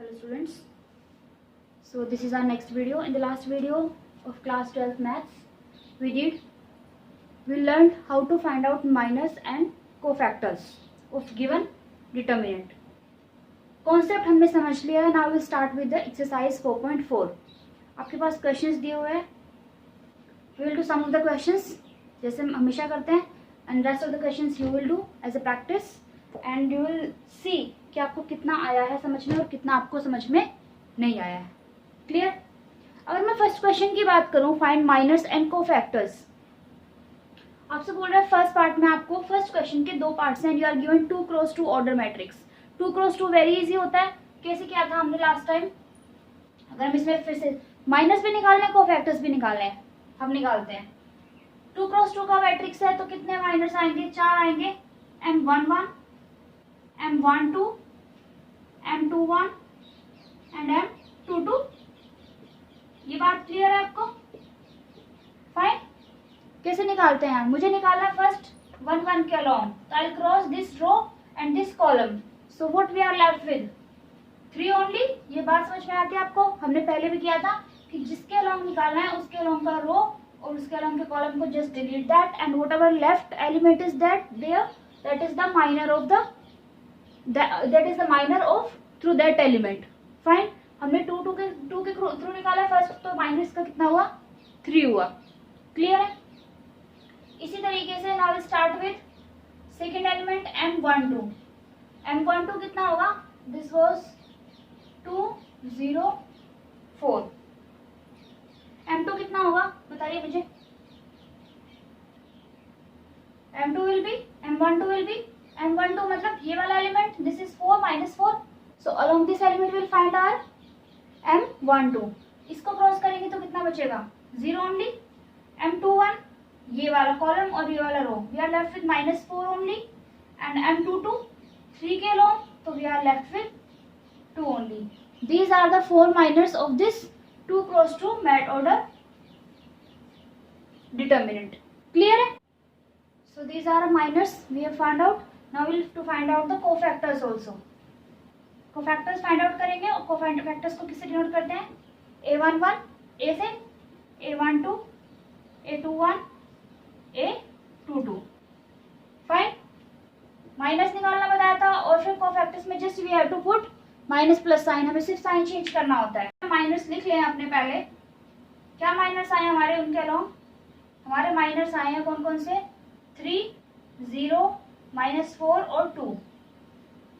Hello students. So this is our next video. In the last video of class 12 maths, we learned how to find out minus and cofactors of given determinant. Concept हमने समझ लिया है. Now we start with the exercise 4.4. आपके पास questions दिए हुए हैं. We will do some of the questions जैसे हम हमेशा करते हैं, and rest of the questions you will do as a practice, and you will see कि आपको कितना आया है समझ में और कितना आपको समझ में नहीं आया है. क्लियर? अगर मैं फर्स्ट क्वेश्चन की बात करूं, फाइंड माइनस एंड कोफैक्टर्स. आपसे बोल रहा है फर्स्ट पार्ट में आपको फर्स्ट क्वेश्चन के दो पार्ट्स हैं. You are given 2x2 order matrix. 2x2 very easy होता है. कैसे किया था हमने लास्ट टाइम? अगर हम इसमें फिर से माइनस भी निकालना है, कोफैक्टर्स भी निकालना है, हम निकालते हैं. 2x2 का मैट्रिक्स है तो कितने माइनस आएंगे? 4 आएंगे. M11, M12, M21 and M22. ये बात क्लियर है आपको? फाइन. कैसे निकालते हैं? मुझे निकालना फर्स्ट 1 के अलोंग. तो I cross this row and this column. So what we are left with 3 only. ये बात समझ में आती है आपको? हमने पहले भी किया था कि जिसके अलोंग निकालना है उसके अलोंग का रो और उसके अलोंग के कॉलम को just delete that, and whatever left element is that there, that is the minor of the that is the minor of through that element. Fine. हमने 2 के थ्रू निकाला फर्स्ट, तो माइनस का कितना हुआ? 3 हुआ. क्लियर है? इसी तरीके से now start with second element M12. M12 कितना होगा? This was 2 0 4. M2 कितना होगा बताइए मुझे? M2 will be M12 will be M12 मतलब ये वाला element. This is 4 minus 4. So along this element will find our M12. इसको क्रॉस करेंगे तो कितना बचेगा? 0 ओनली. M21 ये वाला कॉलम और ये वाला row. We are left with -4 only. And M22 3 के अलोंग, तो we are left with 2 only. These are the 4 minors of this 2x2 mat order determinant. Clear है? So these are minors we have found out. Now we'll have to find out the cofactors also. Cofactors find out करेंगे और cofactors को किससे denote करते हैं? A11 A से, A12 A21 A22. Fine. Minus निकालना बताया था और फिर cofactors में just we have to put minus plus sign. हमें सिर्फ साइन चेंज करना होता है. माइनस लिख लें अपने पहले. क्या माइनस आए हमारे उनके अलोंग? हमारे माइनस आए हैं कौन कौन से? 3 0 -4 और 2.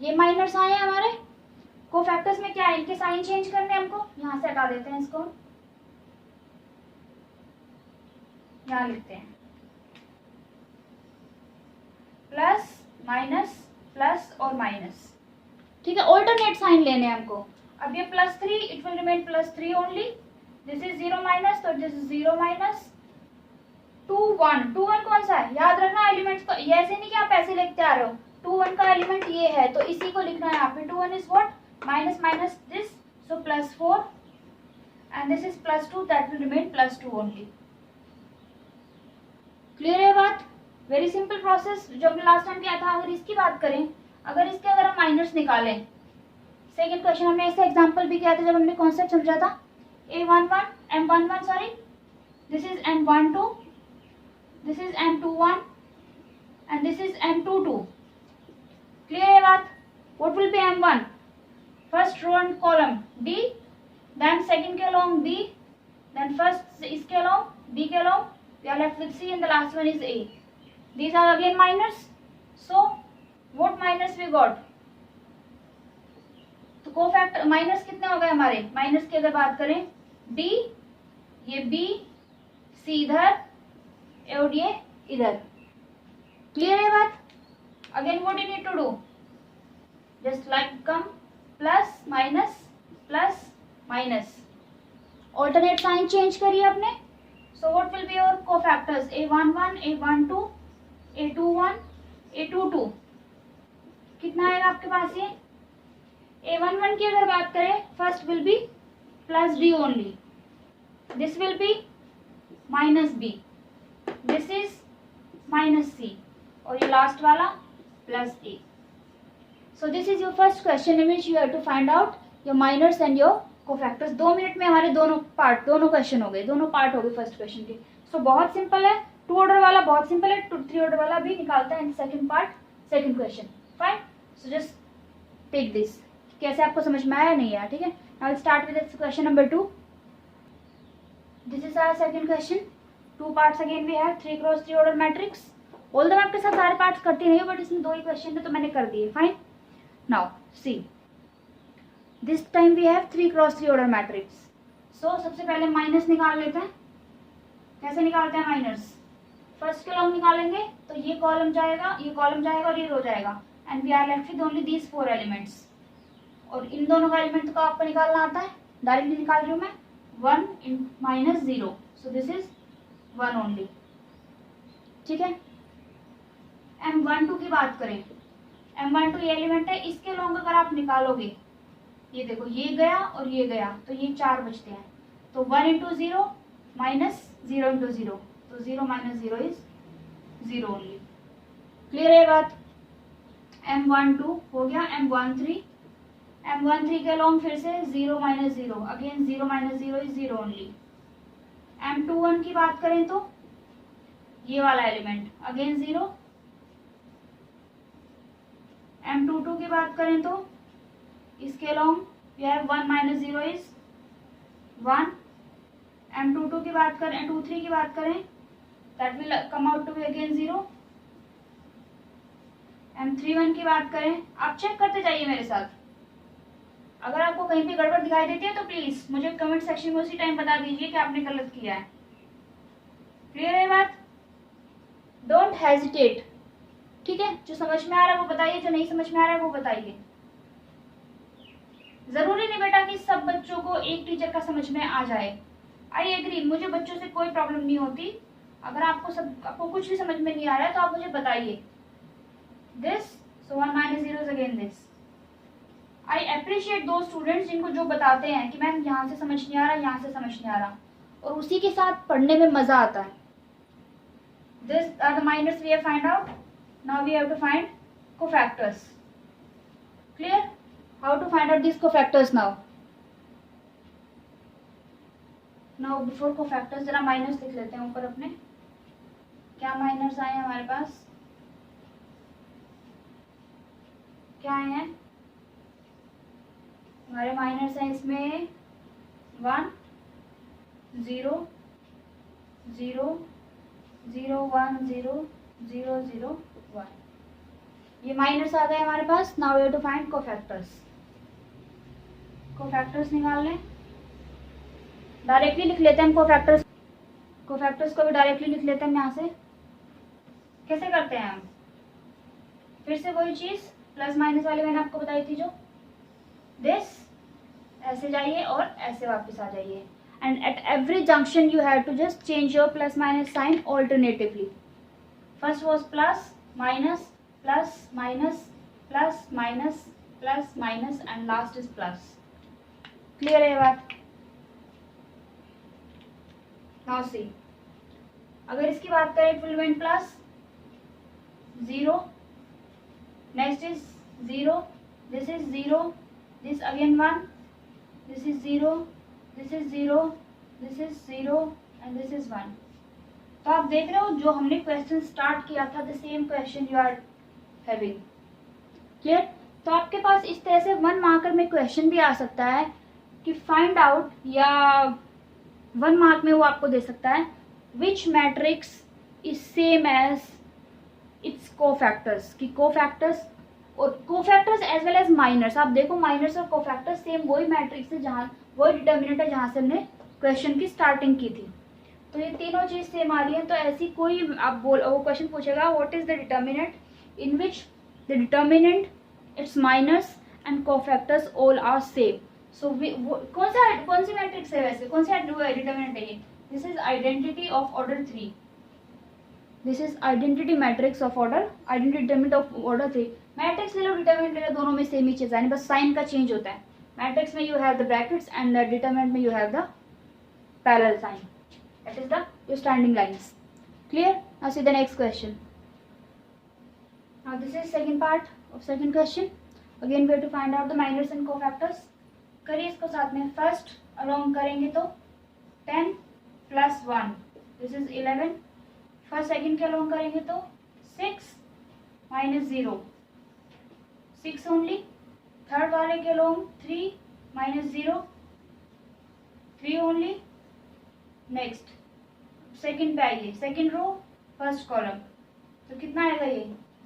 ये माइनर्स आए हैं हमारे. कोफैक्टर्स में क्या है? इनके साइन चेंज करने हमको. यहां से हटा देते हैं इसको, यहां लिखते हैं प्लस माइनस प्लस और माइनस. ठीक है, ऑल्टरनेट साइन लेने हैं हमको. अब ये +3, it will remain +3 only. This is 0 minus, तो दिस इज 0 माइनस 2 1. 2 1 कौन सा है? याद रखना एलिमेंट्स को. ये ऐसे नहीं कि आप ऐसे लिखते आ रहे हो. 2 1 का एलिमेंट ये है तो इसी को लिखना है यहाँ पे. 2 1 is what? Minus minus this, so +4 and this is +2, that will remain +2 only. Clear है बात? वेरी सिंपल प्रोसेस जो हमने लास्ट टाइम किया था. अगर इसकी बात करें, अगर हम माइनस निकालें, सेकेंड क्वेश्चन हमने ऐसे एग्जाम्पल भी किया था जब हमने कॉन्सेप्ट समझा था. A11 M11 sorry, this is M12, this is M21 and this is M22. Clear है बात? What will be M1? First row and column D, then second के along B, then first इसके along B के along, we are left with C, and the last one is A. These are again minors. So what minors we got? तो cofactor minus कितने हो गए हमारे? Minus की अगर बात करें, D, ये B, C इधर और ये इधर. क्लियर है बात? Again what you need to do? Just like come plus minus. Alternate sign change करिए आपने. So what will be your cofactors? A11 A12 A21 A22. कितना आएगा आपके पास ये? A11 की अगर बात करें, first will be +D only. This will B -B. This is -C और ये लास्ट वाला +A. So this is your first question in which you have to find out your minors and your cofactors. 2 minute में हमारे दोनों question हो गए, दोनों part हो गए फर्स्ट क्वेश्चन के। सो बहुत सिंपल है, 2 ऑर्डर वाला बहुत सिंपल है, 3 ऑर्डर वाला भी निकालता है in second part, second question. Fine, so just take this. कैसे आपको समझ में आया नहीं आया, ठीक है। Now start with question number 2। This is our second question. 2 parts again we have 3 cross 3 order matrix. All the मैं आपके साथ सारे पार्ट्स करती नहीं हूँ, बट इसमें 2 ही क्वेश्चन थे तो मैंने कर दिए। Fine, now see this time we have 3 cross 3 order matrix. So सबसे पहले माइनस निकाल लेते हैं। कैसे निकालते हैं माइनस? फर्स्ट कॉलम निकालेंगे तो ये कॉलम जाएगा, ये कॉलम जाएगा और ये रो जाएगा, and we are left with only these 4 elements. और इन दोनों का एलिमेंट को आपको निकालना आता है, डायरेक्टली निकाल रही हूँ मैं। 1 in minus 0, so this is 1 only, ठीक है। M12 की बात करें, M12 ये एलिमेंट है, इसके लॉन्ग अगर आप निकालोगे, ये देखो ये गया और ये गया तो ये 4 बचते हैं। तो 1 इंटू 0 माइनस 0 इंटू 0, तो 0 माइनस 0 इज 0 ओनली। क्लियर है बात? M12 हो गया। M13 के लॉन्ग फिर से 0 minus 0, again 0 minus 0 is 0 only. M21 की बात करें तो ये वाला एलिमेंट अगेन 0। M22 की बात करें तो इसके long we have 1 minus 0 is 1। M22 की बात करें, M23 की बात करें, that will come out to be again 0। M31 की बात करें, आप चेक करते जाइए मेरे साथ। अगर आपको कहीं पे गड़बड़ दिखाई देती है तो प्लीज मुझे कमेंट सेक्शन में उसी टाइम बता दीजिए कि आपने गलत किया है। क्लियर है बात? डोंट हेजिटेट, ठीक है। जो समझ में आ रहा है वो बताइए, जो नहीं समझ में आ रहा है वो बताइए। जरूरी नहीं बेटा कि सब बच्चों को एक टीचर का समझ में आ जाए। आई एग्री, मुझे बच्चों से कोई प्रॉब्लम नहीं होती। अगर आपको कुछ भी समझ में नहीं आ रहा है तो आप मुझे बताइए। This, so 1 minus 0 is again this. I appreciate दो स्टूडेंट्स जिनको जो बताते हैं कि मैम यहाँ से समझ नहीं आ रहा, यहाँ से समझ नहीं आ रहा, और उसी के साथ पढ़ने में मजा आता है। This are the minus we have find out. Now we have to find cofactors. Clear? How to find out this cofactors now? Now before cofactors जरा माइनस लिख लेते हैं ऊपर अपने। क्या माइनस आए हैं हमारे पास? क्या आए हैं हमारे माइनस? हैं इसमें 1 0 0 0 1 0 0 0 1, ये माइनस आ गए हमारे पास। Now we have to find cofactors. Cofactors निकाल लें, डायरेक्टली लिख लेते हैं हम कोफैक्टर्स। कोफैक्टर्स को भी डायरेक्टली लिख लेते हैं यहाँ से। कैसे करते हैं हम? फिर से वही चीज, प्लस माइनस वाली मैंने आपको बताई थी जो, दिस ऐसे जाइए और ऐसे वापस आ जाइए, and at every junction you have to just change your plus minus sign alternatively. First was plus minus plus minus plus minus plus minus and last is plus. Clear है बात? नाउ सी, अगर इसकी बात करें it will mean plus 0, next is 0, this is 0, this again 1, this is 0, this is 0, this is 0 and this is 1। तो आप देख रहे हो जो हमने क्वेश्चन स्टार्ट किया था, the same question you are having. Clear? तो आपके पास इस तरह से 1 मार्कर में क्वेश्चन भी आ सकता है कि फाइंड आउट, या 1 मार्क में वो आपको दे सकता है which matrix is same as its cofactors, की कोफैक्टर्स और cofactors as well as minors. आप देखो माइनर्स और कोफैक्टर्स सेम वही मैट्रिक्स है, जहाँ वही डिटर्मिनेंट है जहाँ से हमने क्वेश्चन की स्टार्टिंग की थी। तो ये तीनों चीज सेम आ रही है। तो ऐसी कोई आप वो क्वेश्चन पूछेगा what is the determinant in which the determinant its minors and cofactors all are same. So कौन सी मैट्रिक्स है वैसे, कौन सा डिटर्मिनेंट है ये? This is identity of order 3। This is identity matrix of order, identity determinant of order 3। Matrix ले लो, determinant ले लो, दोनों में सेम ही चीज है, बस साइन का चेंज होता है। मैट्रिक्स में you have the brackets and the determinant में you have the parallel sign, that is the your standing lines. Clear? Now see the next question. Now this is second part of second question. Again we have to find out the minors and cofactors. करिए इसको साथ में। First along करेंगे तो 10 plus 1 this is 11। First second के along करेंगे तो 6 minus 0 6 only. Third वाले के along 3 minus 0 3 only. Next second पे आइए, सेकंड रो फर्स्ट कॉलम, तो कितना आएगा ये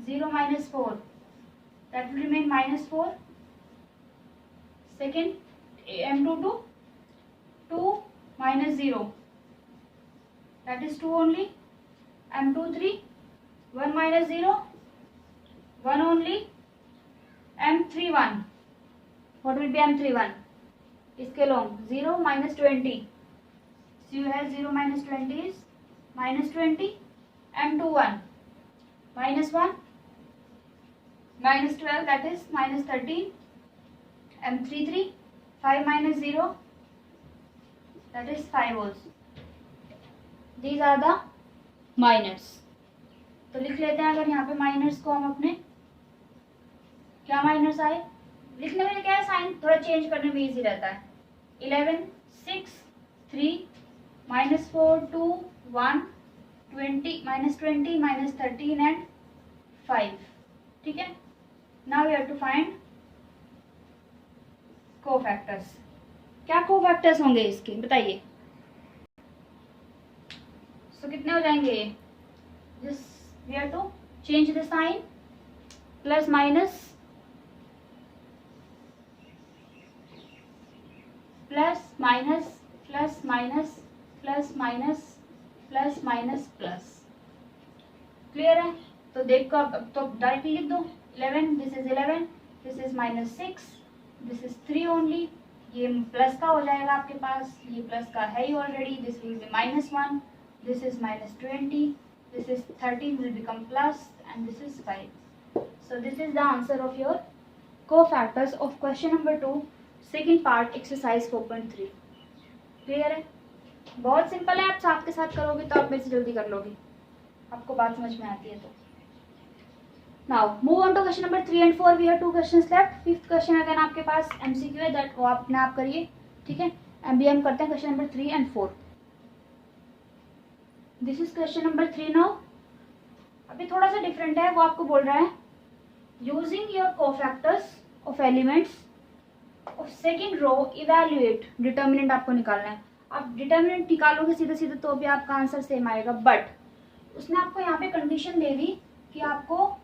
0 minus 4 that will remain minus 4। Second M22 2 minus 0 that is 2 only। M23 1 minus 0 1 only। M31 what will be M31 इसके long 0 minus 20 so you have 0 minus 20 is minus 20। M21 minus 1 minus 12 that is minus 13। M33 5 minus 0 that is 5 also। These are the minors। तो लिख लेते हैं अगर यहाँ पे miners को हम अपने, क्या माइनर्स आए लिखने में, क्या है साइन थोड़ा चेंज करने में इजी रहता है। 11 6 3 minus 4 2 1 20 minus 20 minus 13 and 5। ठीक है, now we have to find cofactors. क्या कोफैक्टर्स होंगे इसके बताइए। सो कितने हो जाएंगे, just we have to change the sign, plus minus plus minus plus minus plus minus plus minus plus. Clear है, तो देखो अब तो डायरेक्टली लिख दो। 11 this is 11 this is minus 6 this is 3 only. ये प्लस का हो जाएगा आपके पास, ये प्लस का है ही already. This will be minus 1 this is minus 20 this is 13 will become plus and this is 5। So this is the answer of your cofactors of question number 2 second part exercise 4.3। Clear है, बहुत simple है। आप साथ के साथ करोगे तो आप मेरे से जल्दी कर लोगे, आपको बात समझ में आती है तो। Now move on to question number 3 and 4। We have 2 questions left। Fifth question again आपके पास MCQ है, दैट वो अपने आप करिए। ठीक है, अभी हम करते हैं question number 3 and 4। This is question number 3 now. अभी थोड़ा सा डिफरेंट है, वो आपको बोल रहा है using your cofactors of elements of second row evaluate. Determinant आपको निकालना है। आप डिटर्मिनेंट निकालोगे सीधे सीधे तो भी आपका आंसर सेम आएगा, बट उसने आपको यहाँ पे कंडीशन दे दी कि आपको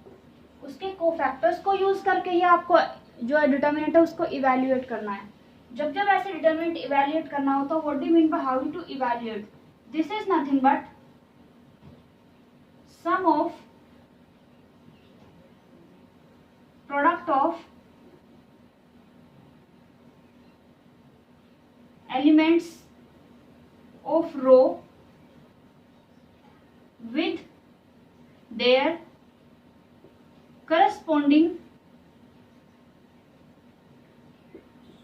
उसके कोफैक्टर्स को यूज करके ही आपको जो डिटर्मिनेंट है उसको इवैल्यूएट करना है। जब जब ऐसे डिटर्मिनेंट इवैल्यूएट करना हो तो what do you mean by how to evaluate, this is nothing but sum of product of elements of row with their corresponding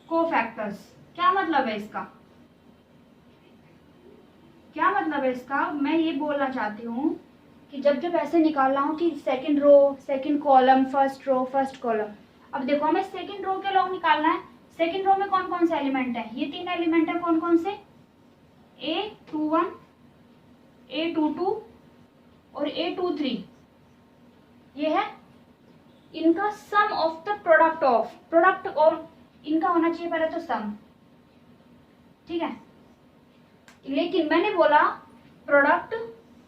cofactors. क्या मतलब है इसका, क्या मतलब है इसका, मैं ये बोलना चाहती हूँ कि जब जब ऐसे निकाल रहा हूँ कि second row second column first row first column, अब देखो हमें सेकंड रो के लॉन्ग निकालना है। सेकंड रो में कौन कौन से एलिमेंट है, ये 3 एलिमेंट है। कौन कौन से, A21 A22 और A23। ये है इनका sum of the product of, product और इनका होना चाहिए पहले तो सम। ठीक है, लेकिन मैंने बोला product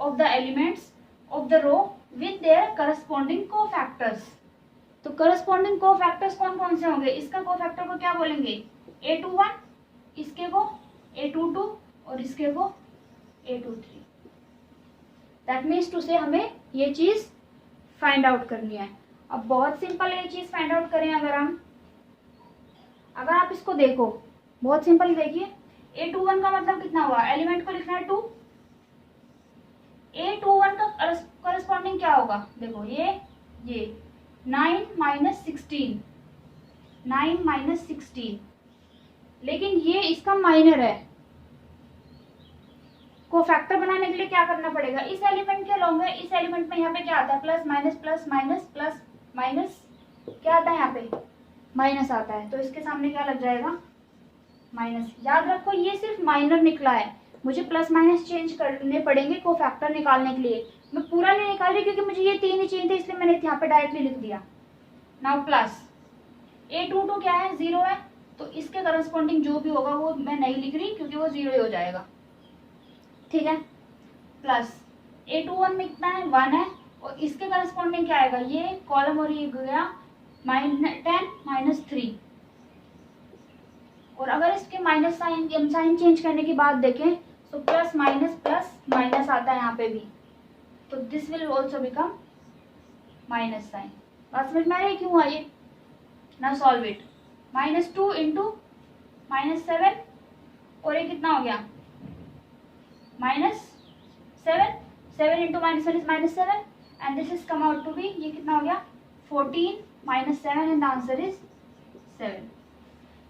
of the elements of the row with their corresponding cofactors. तो करस्पॉन्डिंग कोफैक्टर्स कौन कौन से होंगे, इसका कोफैक्टर को क्या बोलेंगे A21, इसके को A22 और इसके को A23। दैट मीन्स टू से हमें ये चीज फाइंड आउट करनी है। अब बहुत सिंपल ये चीज फाइंड आउट करें अगर आप इसको देखो, बहुत सिंपल देखिए। A21 का मतलब कितना हुआ, एलिमेंट को लिखना है 2। A21 का करस्पॉन्डिंग क्या होगा, देखो ये 9 माइनस 16 9 माइनस 16, लेकिन ये इसका माइनर है। कोफैक्टर बनाने के लिए क्या करना पड़ेगा, इस एलिमेंट के लॉन्ग है, इस एलिमेंट में यहाँ पे क्या आता है plus minus plus minus plus minus, क्या आता है यहाँ पे माइनस आता है, तो इसके सामने क्या लग जाएगा माइनस। याद रखो ये सिर्फ माइनर निकला है, मुझे प्लस माइनस चेंज करने पड़ेंगे कोफैक्टर निकालने के लिए। मैं पूरा नहीं निकाल रही क्योंकि मुझे ये 3 ही चाहिए थे, इसलिए मैंने यहाँ पे डायरेक्टली लिख दिया। नाउ प्लस A22 क्या है, 0 है, तो इसके करस्पॉन्डिंग जो भी होगा वो मैं नहीं लिख रही क्योंकि वो 0 ही हो जाएगा, ठीक है। प्लस A21 में कितना है, 1 है, और इसके करस्पॉन्डिंग क्या आएगा, ये कॉलम और ये गया -10 -3। और अगर इसके माइनस साइन चेंज करने की बात देखें तो प्लस माइनस आता है यहाँ पे भी, तो this will also become minus sign. बात समझ में आ रही है क्यों हुआ ये। ना सॉल्व इट। -2 इंटू -7 और ये कितना हो गया, -7, 7 into -1 is -7 and this is come out to be, ये कितना हो गया 14 -7 एंड द आंसर इज 7।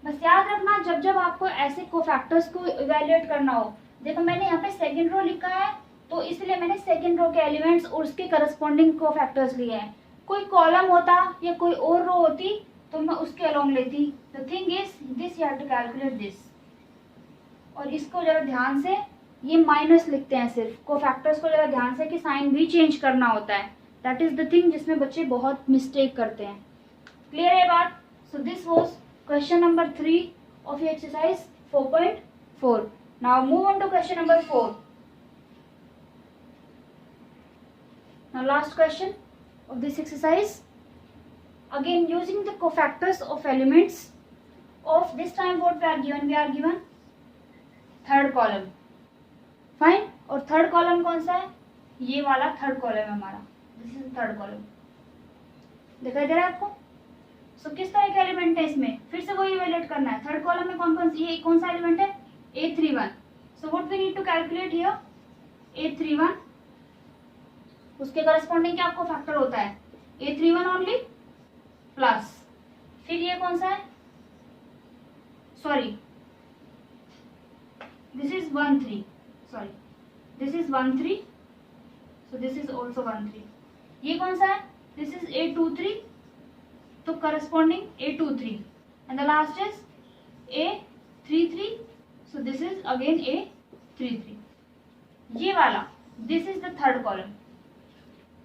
बस याद रखना जब जब आपको ऐसे कोफैक्टर्स को इवैल्यूएट करना हो, देखो मैंने यहाँ पे सेकंड रो लिखा है तो इसलिए मैंने सेकंड रो के एलिमेंट्स और उसके करस्पॉन्डिंग कोफैक्टर्स लिए हैं। कोई कॉलम होता या कोई और रो होती तो मैं उसके अलोंग लेती। The thing is this you have to calculate this. और इसको जरा ध्यान से, ये माइनस लिखते हैं सिर्फ, कोफैक्टर्स को जरा ध्यान से कि साइन भी चेंज करना होता है। दैट इज द थिंग जिसमें बच्चे बहुत मिस्टेक करते हैं। क्लियर है बात। So this was question number 3 of your exercise 4.4. Now move on to question number 4. Now last question of this exercise. Again using the cofactors of elements of this time what we are given? We are given third column. Fine. और third column कौन सा है? ये वाला third column है हमारा. This is third column. दिखाई दे रहा है आपको? So, किस तरह के एलिमेंट है इसमें, फिर से वही इवैल्यूएट करना है। थर्ड कॉलम में कौन कौन सी, ये कौन सा एलिमेंट है, A31। So what we need to calculate here, A31, उसके करस्पॉन्डिंग क्या आपको फैक्टर होता है, A31 ओनली प्लस, फिर ये कौन सा है, sorry this is 13, sorry this is 13, so this is also 13। ये कौन सा है, दिस इज A23, तो corresponding A23 and the last is A33, so this is again A33। ये वाला this is the third column.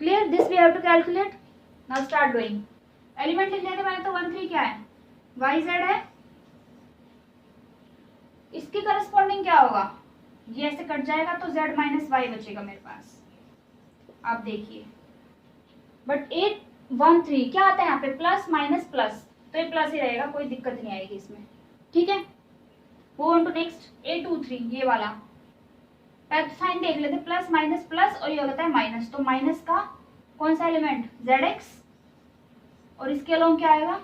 Clear, this we have to calculate. Now start doing. Element लिख लेते मैंने, तो 13 क्या है, YZ है, इसके करस्पॉन्डिंग क्या होगा, ये ऐसे कट जाएगा तो Z माइनस Y बचेगा मेरे पास। आप देखिए, बट 13 क्या आता है यहाँ पे, प्लस माइनस प्लस, तो ये प्लस ही रहेगा, कोई दिक्कत नहीं आएगी इसमें, ठीक है। वो ऑन टू नेक्स्ट A23, ये वाला साइन देख लेते, प्लस माइनस प्लस और ये होता है माइनस, तो माइनस का कौन सा एलिमेंट, ZX, और इसके अलोंग क्या आएगा,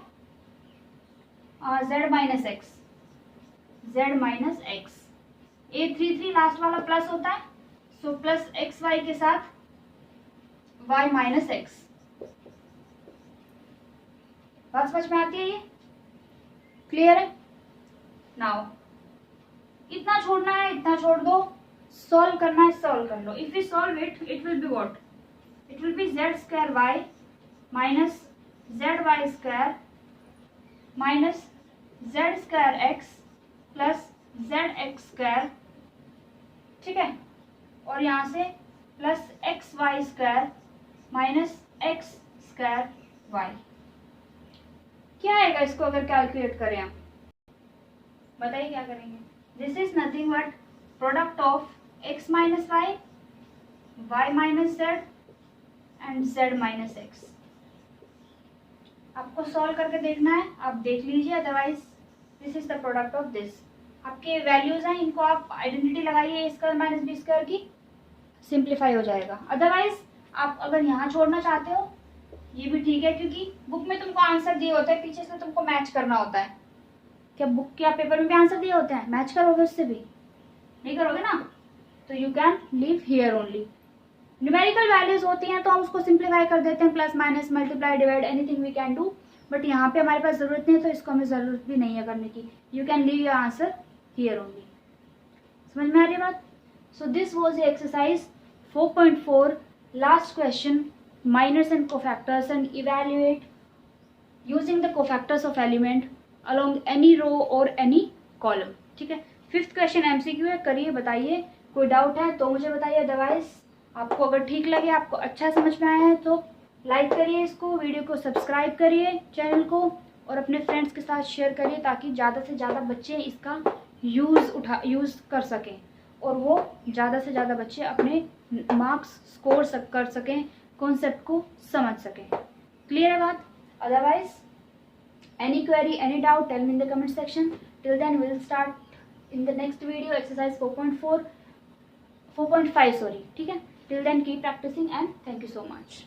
Z minus x, Z minus x. A33 last वाला प्लस होता है, सो प्लस XY के साथ Y माइनस एक्स। बात समझ में आती है ये, क्लियर है। नाउ इतना छोड़ना है, इतना छोड़ दो, सॉल्व करना है, सॉल्व कर लो। If you solve it, it will be what, it will be Z² Y minus ZY square minus Z² X plus ZX square, ठीक है, और यहाँ से plus XY square minus X square Y। क्या आएगा इसको अगर कैलकुलेट करें हम, बताइए क्या करेंगे। This is nothing but product of x minus y, y minus z एंड z माइनस एक्स। आपको सॉल्व करके देखना है, आप देख लीजिए, otherwise this is the product of this. आपके वैल्यूज हैं, इनको आप आइडेंटिटी लगाइए A² माइनस B² की, सिंप्लीफाई हो जाएगा। अदरवाइज आप अगर यहाँ छोड़ना चाहते हो ये भी ठीक है, क्योंकि बुक में तुमको आंसर दिए होते हैं, पीछे से तुमको मैच करना होता है। क्या बुक के पेपर में भी आंसर दिए होते हैं, मैच करोगे उससे भी, नहीं करोगे ना, तो you can leave here only. Numerical values होती हैं तो हम उसको सिंप्लीफाई कर देते हैं, plus minus multiply divide anything we can do, but यहाँ पे हमारे पास जरूरत नहीं है तो इसको हमें जरूरत भी नहीं है करने की। You can leave your answer here only. समझ में आ रही बात। So this was exercise 4.4, last question, minors and cofactors, and evaluate using the cofactors of element along any row or any column. ठीक है। 5th क्वेश्चन MCQ है, करिए, बताइए, कोई डाउट है तो मुझे बताइए, अदरवाइज आपको अगर ठीक लगे, आपको अच्छा समझ में आया है तो लाइक करिए इसको, वीडियो को सब्सक्राइब करिए चैनल को, और अपने फ्रेंड्स के साथ शेयर करिए ताकि ज़्यादा से ज़्यादा बच्चे इसका यूज़ कर सकें और वो ज़्यादा से ज़्यादा बच्चे अपने मार्क्स स्कोर कर सकें, कॉन्सेप्ट को समझ सकें। क्लियर है बात? Otherwise any query, any doubt, tell me in the comment section. Till then we will start in the next video exercise 4.5 sorry, ठीक है। Till then keep practicing and thank you so much.